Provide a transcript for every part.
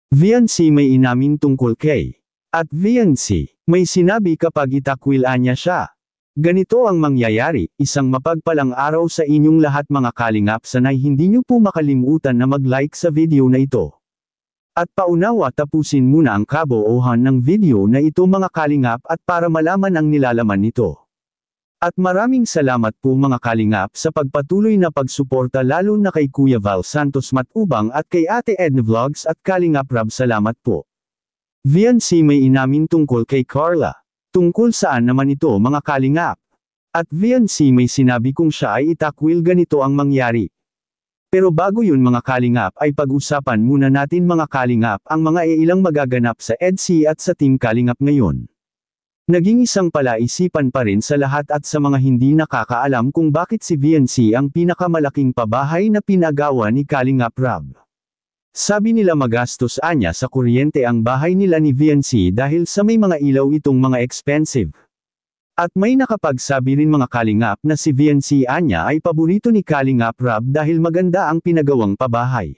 VNC may inamin tungkol kay. At VNC, may sinabi kapag itakwilan niya siya. Ganito ang mangyayari, isang mapagpalang araw sa inyong lahat mga kalingap, sanay hindi niyo po makalimutan na mag-like sa video na ito. At paunawa tapusin muna ang kabuuhan ng video na ito mga kalingap at para malaman ang nilalaman nito. At maraming salamat po mga kalingap sa pagpatuloy na pagsuporta lalo na kay Kuya Val Santos Matubang at kay Ate Edna Vlogs at Kalingap Rab, salamat po. VNC may inamin tungkol kay Carla. Tungkol saan naman ito mga kalingap? At VNC may sinabi kung siya ay itakwil ganito ang mangyari. Pero bago yun mga kalingap ay pag-usapan muna natin mga kalingap ang mga ilang magaganap sa EDC at sa Team Kalingap ngayon. Naging isang palaisipan pa rin sa lahat at sa mga hindi nakakaalam kung bakit si VNC ang pinakamalaking pabahay na pinagawa ni Kalingap Rab. Sabi nila magastos anya sa kuryente ang bahay nila ni VNC dahil sa may mga ilaw itong mga expensive. At may nakapagsabi rin mga kalingap na si VNC anya ay paborito ni Kalingap Rab dahil maganda ang pinagawang pabahay.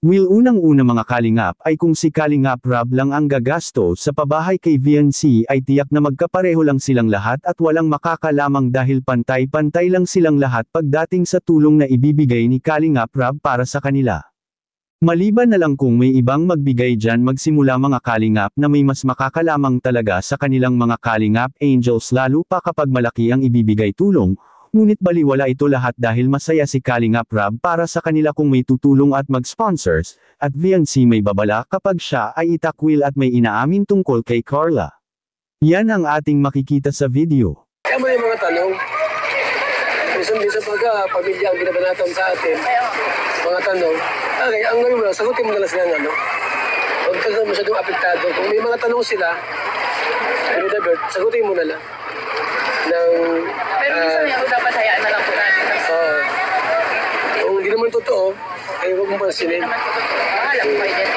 Unang-una mga kalingap ay kung si Kalingap Rab lang ang gagasto sa pabahay kay VNC ay tiyak na magkapareho lang silang lahat at walang makakalamang dahil pantay-pantay lang silang lahat pagdating sa tulong na ibibigay ni Kalingap Rab para sa kanila. Maliban na lang kung may ibang magbigay dyan magsimula mga kalingap na may mas makakalamang talaga sa kanilang mga kalingap angels lalo pa kapag malaki ang ibibigay tulong, ngunit baliwala ito lahat dahil masaya si Kalingap Rab para sa kanila kung may tutulong at mag-sponsors, at VNC may babala kapag siya ay itakwil at may inaamin tungkol kay Carla. Yan ang ating makikita sa video. Kaya mo yung mga tanong, minsan pamilya ang binabanatan sa atin, mga tanong, okay, ang gawin mo lang, sagutin mo na lang sila ng ano. Huwag ka masyadong apektado. Kung may mga tanong sila, sagutin mo na lang. Pero minsan yung dapat hayaan na lang po natin. Kung hindi naman totoo, ay huwag mo pansinin. Bahala po kayo din.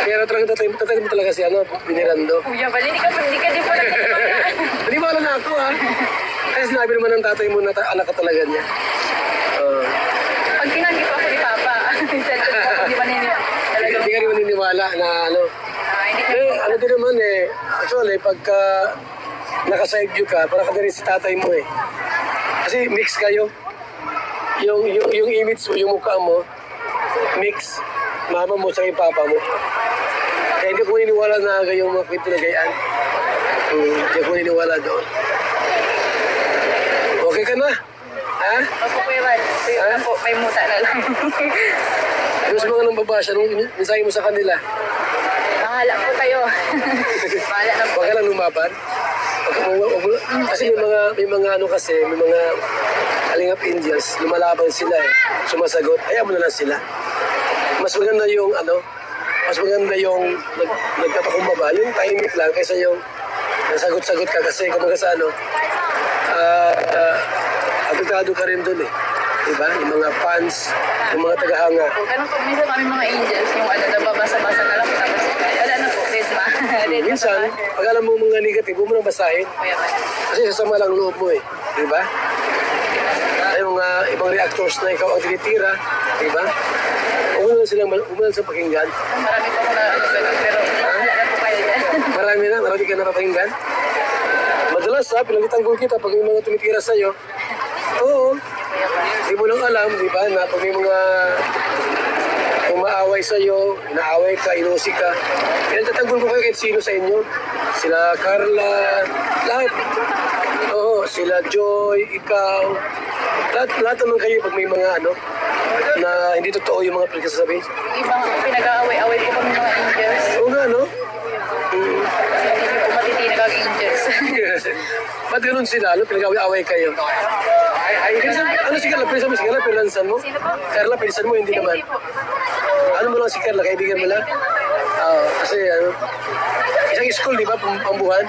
Pero tatay mo talaga si Binirando. Kuya Val, hindi ka din po nagkakaya. Naniwala na ako Kasi sinabi naman ng tatay mo na anak ka talaga niya. Pag tinanggi pa ako ni Papa, minsan ko po, di ba Hindi ka rin maniniwala na ano din naman actually pagka naka-side view ka, para ka na rin si tatay mo Kasi mix kayo. Yung image mo, yung mukha mo, mix. Mama mo sa yung papa mo. Kaya hindi ko maniniwala na yung mga kwento na gayaan. Hindi ko maniniwala doon. Okay ka na? Ha? Opo, Kuya Val. Opo, may muta na lang. Ano sa mga nang babasa, anong mensahe mo sa kanila? Bahala po kayo. Bahala na po. Huwag ka lang lumaban. Kasi may mga Kalingap Angels, lumalaban sila sumasagot, ayaw mo na lang sila. Mas maganda yung nagpapakumbaba, yung tahimik lang kaysa yung nasagot-sagot ka kasi kumbaga sa apektado ka rin dun diba? Yung mga fans, yung mga tagahanga. Ganun po, minsan kami mga angels, yung nababasa-basa na lang, tapos wala na po, Desma. Minsan, pag alam mo mga negative, huwag mo nang basahin. Kasi sasama lang loob mo diba? Ay mga ibang reactors na ikaw ang tinitira, diba? Huwag mo lang silang pakinggan. Marami po na pero wala na po kayo dyan. Marami ka napapakinggan. Madalas pinalitan ko kita pag may mga tumitira sa'yo. Oo. Hindi mo lang alam, diba, na pag may mga umaaway sa'yo, inaaway ka, inusi ka, pinagtatanggol ko kayo kahit sino sa inyo. Sila Carla, lahat. Oo, sila Joy, ikaw. Lahat naman kayo pag may mga na hindi totoo yung mga pinagsasabi. Ibang pinag-aaway-aaway po kami mga angels. Oo nga, no? Hindi po matitinag ang angels. Ba't ganun sila? Pinag-aaway kayo? Ano si Carla? Pinsan mo si Carla? Pinansan mo? Sino po? Carla, pinsan mo? Hindi naman. Hindi po. Ano mo lang si Carla? Kaibigan mo lang? Kasi isang school, di ba? Pambuhan.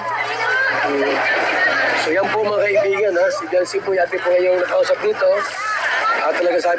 So yan po mga kaibigan Si Delcy po, yate po ngayong nakausap dito. Talaga sabi